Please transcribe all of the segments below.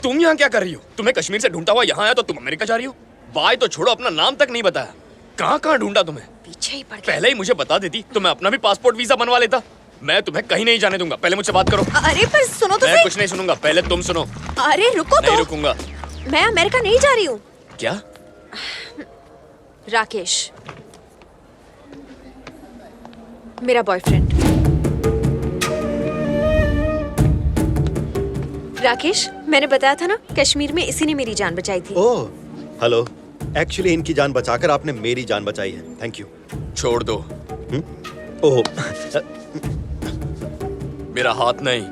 तुम यहाँ क्या कर रही हो? तुम्हें कश्मीर से ढूंढता हुआ यहाँ आया तो तुम अमेरिका जा रही हो? बाय तो छोड़ो, अपना नाम तक नहीं बताया। कहाँ कहाँ ढूंढा तुम्हें? पीछे ही पड़ गया। पहले ही मुझे बता देती तो मैं अपना भी पासपोर्ट वीजा बनवा लेता। मैं तुम्हें कहीं नहीं जाने दूंगा। पहले मुझसे बात करो। अरे पर सुनो तो मैं सही। कुछ नहीं सुनूंगा, पहले तुम सुनो। अरे रुको नहीं तो। रुकूंगा। मैं अमेरिका नहीं जा रही हूँ। क्या? राकेश, मेरा बॉयफ्रेंड। राकेश, मैंने बताया था ना, कश्मीर में इसी ने मेरी जान बचाई थी। ओह, हेलो। एक्चुअली इनकी जान बचाकर आपने मेरी जान बचाई है। Thank you. छोड़ दो। ओह, मेरा हाथ नहीं,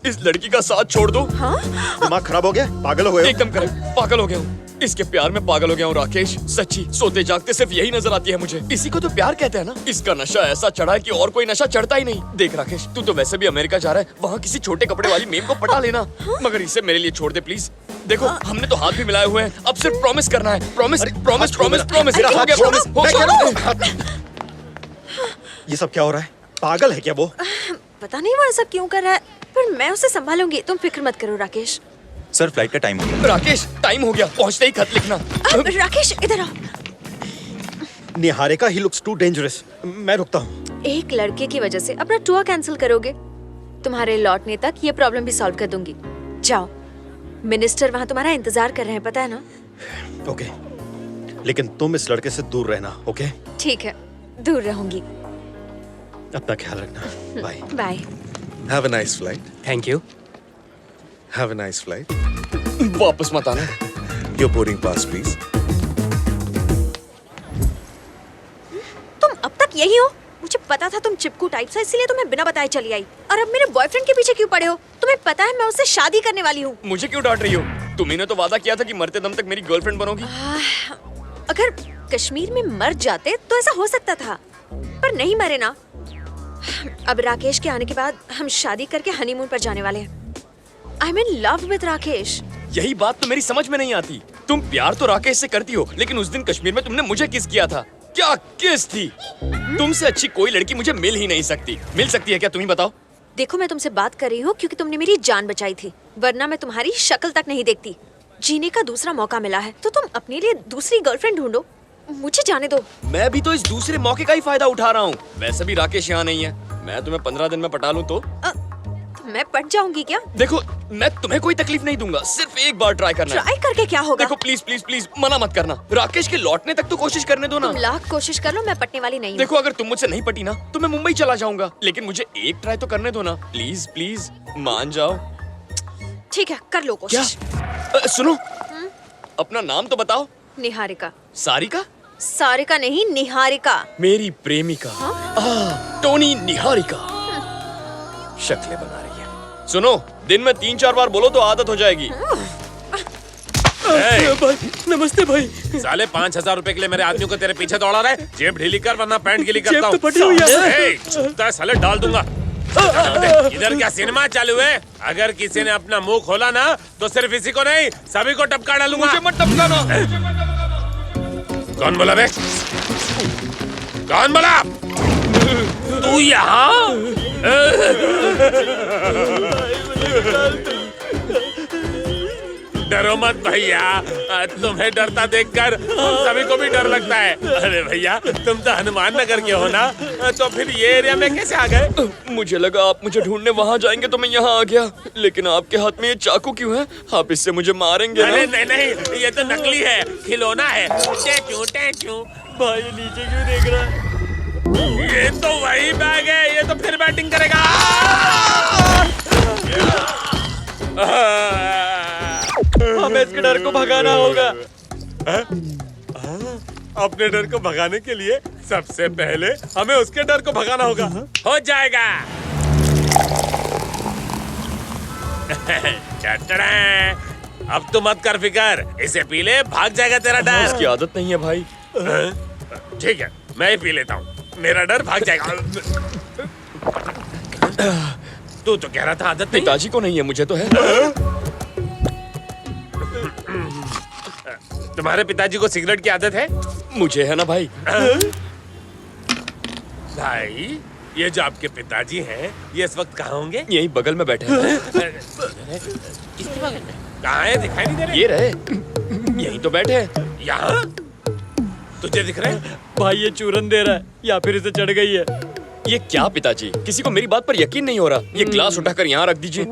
इस लड़की का साथ छोड़ दो। हाँ? दिमाग खराब हो गया? पागल हो गए हो? एकदम करेक्ट, पागल हो गया हूँ। इसके प्यार में पागल हो गया हूँ राकेश। सच्ची, सोते जागते सिर्फ यही नजर आती है मुझे। इसी को तो प्यार कहते हैं ना। इसका नशा ऐसा चढ़ा है कि और कोई नशा चढ़ता ही नहीं। देख राकेश, तू तो वैसे भी अमेरिका जा रहा है, वहाँ किसी छोटे कपड़े वाली मेम को पटा लेना। मगर इसे मेरे लिए छोड़ दे प्लीज। देखो, हमने तो हाथ भी मिलाए हुए हैं, अब सिर्फ प्रॉमिस करना है। Promise, promise, promise, promise. मेरा हो हाथ गया छोड़ो। प्रॉमिस। मैं कह रहा हूँ। ये सब क्या हो रहा है? पागल है क्या वो? पता नहीं वो ऐसा क्यों कर रहा है, पर मैं उसे संभालूंगी। तुम फिक्र मत करो राकेश। सर, फ्लाइट का टाइम हो गया। राकेश, टाइम हो गया, पहुँचते ही खत लिखना। राकेश इधर आओ। Niharika, he looks too dangerous. मैं रुकता हूँ। एक लड़के की वजह से अपना टूर कैंसिल करोगे? तुम्हारे लौटने तक ये प्रॉब्लम भी सॉल्व कर दूंगी। जाओ, मिनिस्टर वहाँ तुम्हारा इंतजार कर रहे हैं, पता है ना? ओके, लेकिन तुम इस लड़के से दूर रहना। ओके? ठीक है, दूर रहूंगी। अपना ख्याल रखना। Bye. Bye. Have a nice flight. Thank you. Have a nice flight. वापस मत आना। Your boarding pass, please. तुम अब तक यही हो? मुझे पता था तुम चिपकू टाइप से, इसीलिए तुम्हें बिना बताए चली आई। और अब मेरे बॉयफ्रेंड के पीछे क्यों पड़े हो? तुम्हें पता है मैं उससे शादी करने वाली हूँ। मुझे क्यों डांट रही हो? तुम्ही ने तो वादा किया था कि मरते दम तक मेरी गर्लफ्रेंड बनोगी। अगर कश्मीर में मर जाते तो ऐसा हो सकता था, पर नहीं मरे ना। अब राकेश के आने के बाद हम शादी करके हनीमून पर जाने वाले हैं। I am in love with Rakesh. यही बात तो मेरी समझ में नहीं आती। तुम प्यार तो राकेश से करती हो, लेकिन उस दिन कश्मीर में तुमने मुझे किस किया था। क्या किस थी? तुमसे अच्छी कोई लड़की मुझे मिल ही नहीं सकती। मिल सकती है क्या, तुम ही बताओ। देखो, मैं तुमसे बात कर रही हूँ क्योंकि तुमने मेरी जान बचाई थी, वरना मैं तुम्हारी शक्ल तक नहीं देखती। जीने का दूसरा मौका मिला है तो तुम अपने लिए दूसरी गर्लफ्रेंड ढूंढो। मुझे जाने दो। मैं भी तो इस दूसरे मौके का ही फायदा उठा रहा हूँ। वैसे भी राकेश यहाँ नहीं है। मैं तुम्हें 15 दिन में पटा लूँ तो मैं पट जाऊंगी क्या? देखो, मैं तुम्हें कोई तकलीफ नहीं दूंगा, सिर्फ एक बार ट्राई करना है। ट्राई करके क्या होगा? देखो प्लीज प्लीज प्लीज, मना मत करना। राकेश के लौटने तक तो कोशिश करने दो ना। तुम लाख कोशिश कर लो, मैं पटने वाली नहीं हूँ। देखो, अगर तुम मुझसे नहीं पटी ना तो मैं मुंबई चला जाऊंगा, लेकिन मुझे एक ट्राई तो करने दो ना। प्लीज प्लीज मान जाओ। ठीक है, कर लो क्या? कोशिश। सुनो, अपना नाम तो बताओ। निहारिका। सारिका? सारिका नहीं, निहारिका। मेरी प्रेमिका। टोनी निहारिका। शक्लें बना रही है। सुनो, दिन में 3-4 बार बोलो तो आदत हो जाएगी। भाई, नमस्ते भाई। साले 5,000 रुपए के लिए मेरे आदमियों को तेरे पीछे दौड़ा रहा है। जेब ढीली कर वरना पैंट गीली करता जेब हूँ। तो फटी हुई है। चुपता है साले, डाल दूंगा। इधर क्या सिनेमा चालू है? अगर किसी ने अपना मुंह खोला ना तो सिर्फ इसी को नहीं, सभी को टपका डालूंगा। मुझे मत टपकाना। कौन बोला बे? कौन बोला? तू यहाँ? डरो मत भैया, तुम्हें डरता देखकर हम सभी को भी डर लगता है। अरे भैया, तुम तो हनुमान नगर के हो ना, तो फिर ये एरिया में कैसे आ गए? मुझे लगा आप मुझे ढूंढने वहाँ जाएंगे तो मैं यहाँ आ गया, लेकिन आपके हाथ में ये चाकू क्यों है? आप इससे मुझे मारेंगे ना? अरे नहीं नहीं, ये तो नकली है, खिलौना है। टैचू। भाई नीचे क्यों देख रहा है? ये तो वही बैग है, ये तो फिर बैटिंग करेगा। हमें इसके डर को भगाना होगा। अपने डर को भगाने के लिए सबसे पहले हमें उसके डर को भगाना होगा। हो जाएगा। अब तो मत कर फिकर, इसे पी ले, भाग जाएगा तेरा डर। इसकी आदत नहीं है भाई। ठीक है, मैं ही पी लेता हूँ, मेरा डर भाग जाएगा। तू तो कह रहा था आदत नहीं। पिताजी को नहीं है, मुझे तो है। तुम्हारे पिताजी को सिगरेट की आदत है? मुझे है ना भाई। भाई, ये जो आपके पिताजी हैं, ये इस वक्त कहाँ होंगे? यहीं बगल में बैठे हैं। किसके बगल में? कहाँ है? दिखाई नहीं दे रहे। ये रहे, यहीं तो बैठे हैं। यहाँ? तुझे दिख रहे हैं? भाई ये चूरन दे रहा है या फिर इसे चढ़ गई है। ये क्या पिताजी, किसी को मेरी बात पर यकीन नहीं हो रहा। ये ग्लास उठाकर यहाँ रख दीजिए।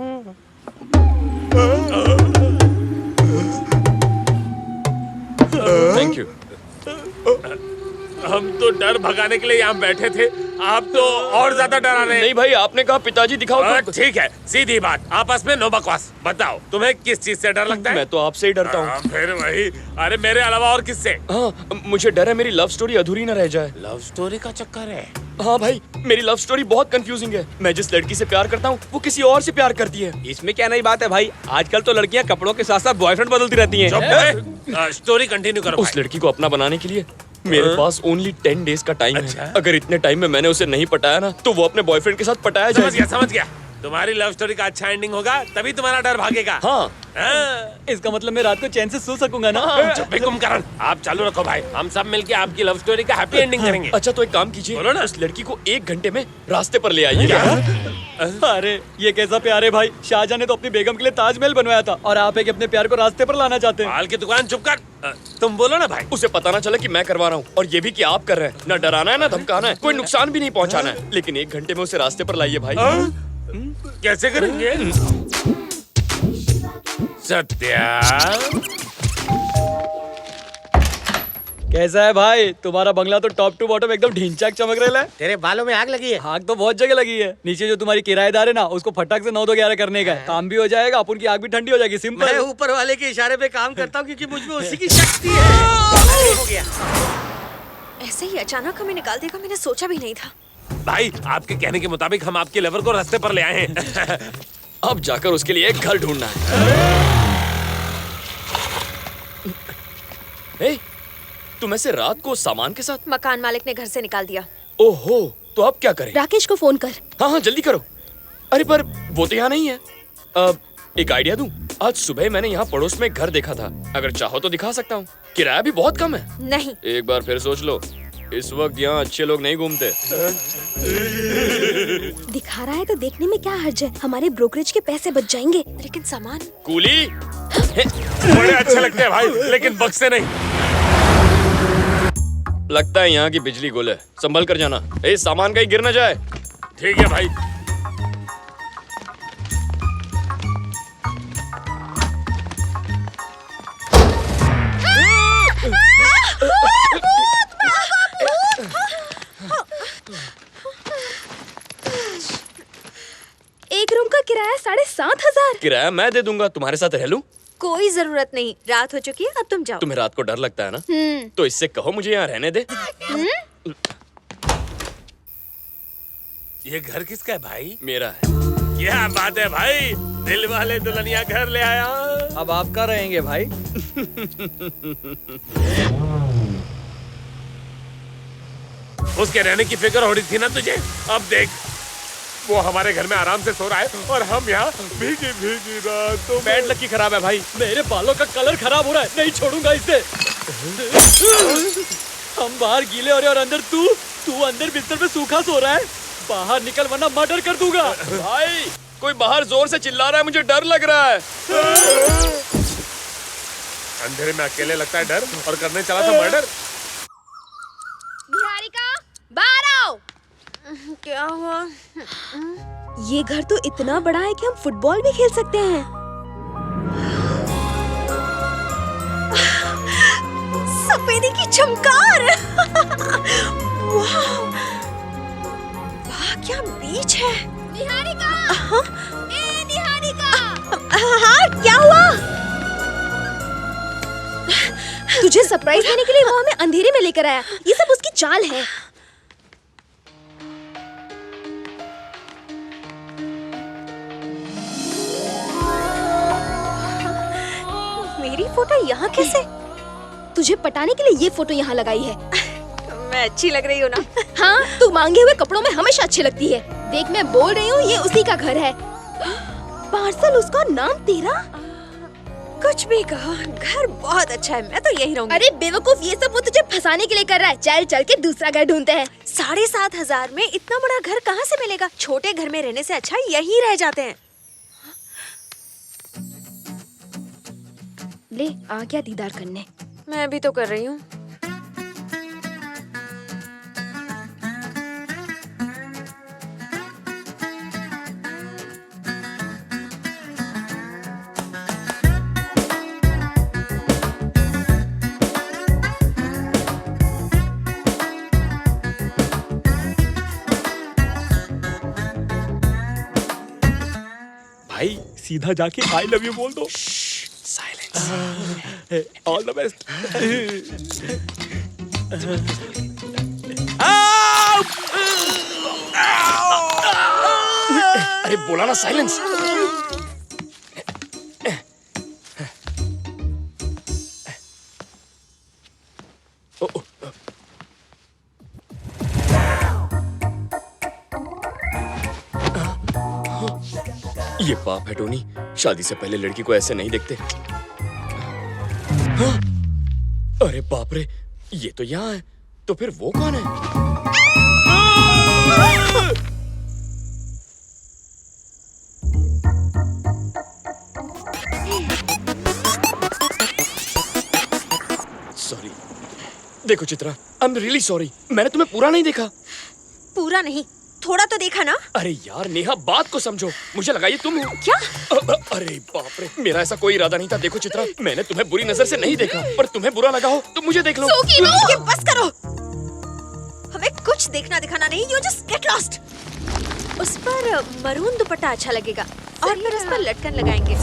Thank you. हम तो डर भगाने के लिए यहाँ बैठे थे, आप तो और ज्यादा डरा रहे हैं। नहीं भाई, आपने कहा पिताजी दिखाओ तो। ठीक है, सीधी बात, आपस में नो बकवास। बताओ तुम्हें किस चीज से डर लगता है? मैं तो आपसे ही डरता हूँ। फिर वही। अरे मेरे अलावा और किससे? हाँ, मुझे डर है मेरी लव स्टोरी अधूरी न रह जाए। लव स्टोरी का चक्कर है? हाँ भाई, मेरी लव स्टोरी बहुत कंफ्यूजिंग है। मैं जिस लड़की से प्यार करता हूँ वो किसी और से प्यार करती है। इसमें क्या नई बात है भाई, आजकल तो लड़कियां कपड़ों के साथ साथ बॉयफ्रेंड बदलती रहती हैं। स्टोरी कंटिन्यू करो उस लड़की को अपना बनाने के लिए मेरे पास ओनली 10 डेज का टाइम है। अगर इतने टाइम में मैंने उसे नहीं पटाया ना, तो वो अपने बॉयफ्रेंड के साथ पटाया जाएगा। समझ गया। तुम्हारी लव स्टोरी का अच्छा एंडिंग होगा, तभी तुम्हारा डर भागेगा। हाँ, इसका मतलब मैं रात को चैन से सो सकूंगा ना। चुप भी कुंभकर्ण, आप चालू रखो भाई, हम सब मिलके आपकी लव स्टोरी का हैप्पी एंडिंग करेंगे। अच्छा तो एक काम कीजिए, बोलो ना। उस लड़की को 1 घंटे में रास्ते पर ले आइए। अरे ये कैसा प्यार है भाई, शाहजहां ने तो अपनी बेगम के लिए ताजमहल बनवाया था और आप एक अपने प्यार को रास्ते पर लाना चाहते हैं। माल की दुकान चुप कर। तुम बोलो ना भाई। उसे पता ना चले कि मैं करवा रहा हूँ, और ये भी कि आप कर रहे हैं। ना डराना है ना धमकाना है, कोई नुकसान भी नहीं पहुँचाना है, लेकिन 1 घंटे में उसे रास्ते पर लाइए भाई। कैसे करेंगे? सत्या, कैसा है भाई तुम्हारा बंगला? तो टॉप टू बॉटम एकदम ढींचाक चमक रहा है। तेरे बालों में आग लगी है। आग तो बहुत जगह लगी है। नीचे जो तुम्हारी किराएदार है ना, उसको फटाक से 9-2-11 करने का है। काम भी हो जाएगा, अपन की आग भी ठंडी हो जाएगी। मैं सिंपल। ऊपर वाले के इशारे पे काम करता हूँ क्योंकि मुझ में उसी की शक्ति है। हो गया। ऐसे ही अचानक हमें निकाल देगा, मैंने सोचा भी नहीं था। भाई आपके कहने के मुताबिक हम आपके लवर को रास्ते पर ले आए हैं। अब जाकर उसके लिए एक घर ढूंढना है। ए, तुम ऐसे रात को सामान के साथ? मकान मालिक ने घर से निकाल दिया। ओहो, तो अब क्या करें? राकेश को फोन कर। हाँ हाँ जल्दी करो। अरे पर वो तो यहाँ नहीं है। एक आइडिया दूं? आज सुबह मैंने यहाँ पड़ोस में एक घर देखा था, अगर चाहो तो दिखा सकता हूँ। किराया भी बहुत कम है। नहीं। एक बार फिर सोच लो, इस वक्त यहाँ अच्छे लोग नहीं घूमते। दिखा रहा है तो देखने में क्या हर्ज है, हमारे ब्रोकरेज के पैसे बच जाएंगे। लेकिन सामान। कूली बड़े अच्छे लगते हैं भाई, लेकिन बक्से नहीं। लगता है यहाँ की बिजली गुल है, संभल कर जाना। ए, सामान कहीं गिर न जाए। ठीक है भाई। एक रूम का किराया 7,500। किराया मैं दे दूंगा, तुम्हारे साथ रह लूं? कोई जरूरत नहीं, रात हो चुकी है, अब तुम जाओ। तुम्हें रात को डर लगता है ना, तो इससे कहो मुझे यहाँ रहने दे। ये घर किसका है भाई? मेरा है। क्या बात है भाई, दिल वाले दुल्हनिया घर ले आया। अब आप कहाँ रहेंगे भाई? उसके रहने की फिक्र हो रही थी ना तुझे, अब देख वो हमारे घर में आराम से सो रहा है और हम यहाँ भीगी भीगी रातों में। बैड लकी खराब है भाई, मेरे बालों का कलर खराब हो रहा है, नहीं छोड़ूंगा इसे। हम बाहर गीले हो रहे और अंदर तू अंदर बिस्तर पे सूखा सो रहा है। बाहर निकल वरना मर्डर कर दूंगा। भाई कोई बाहर जोर से चिल्ला रहा है, मुझे डर लग रहा है। अंधेरे में अकेले लगता है डर, और करने चला था मर्डर। निहारिका बाहर आओ। क्या हुआ? ये घर तो इतना बड़ा है कि हम फुटबॉल भी खेल सकते हैं। सफेदी की चमकार। वाह, वाह क्या बीच है। निहारिका, ए निहारिका। हाँ क्या हुआ? तुझे सरप्राइज देने के लिए वो हमें अंधेरे में लेकर आया। ये सब उसकी चाल है। मेरी फोटो यहाँ कैसे? तुझे पटाने के लिए ये फोटो यहाँ लगाई है। मैं अच्छी लग रही हूँ ना? हाँ, तू मांगे हुए कपड़ों में हमेशा अच्छी लगती है। देख मैं बोल रही हूँ, ये उसी का घर है। पार्सल उसका, नाम तेरा। कुछ कुछ भी कहो, घर बहुत अच्छा है, मैं तो यही रहूंगी। अरे बेवकूफ, ये सब वो तुझे फंसाने के लिए कर रहा है। चल चल के दूसरा घर ढूंढते हैं। 7,500 में इतना बड़ा घर कहाँ से मिलेगा? छोटे घर में रहने से अच्छा यहीं रह जाते हैं। ले आ गया दीदार करने। मैं भी तो कर रही हूँ। भाई सीधा जाके आई लव यू बोल दो। All the best. अरे बोला ना साइलेंस। ये पाप है टोनी, शादी से पहले लड़की को ऐसे नहीं देखते। हाँ? अरे बाप रे, ये तो यहाँ है, तो फिर वो कौन है? सॉरी। देखो Chitra, I am really sorry, मैंने तुम्हें पूरा नहीं देखा। पूरा नहीं, थोड़ा तो देखा ना। अरे यार नेहा, बात को समझो, मुझे लगा ये तुम हो। क्या? अरे बाप रे, मेरा ऐसा कोई इरादा नहीं था। देखो चित्रा, मैंने तुम्हें बुरी नजर से नहीं देखा, पर तुम्हें बुरा लगा हो तो मुझे देख लो। ये बस करो, हमें कुछ देखना दिखाना नहीं। You just get lost. उस पर मरून दुपट्टा अच्छा लगेगा और फिर उस पर लटकन लगाएंगे।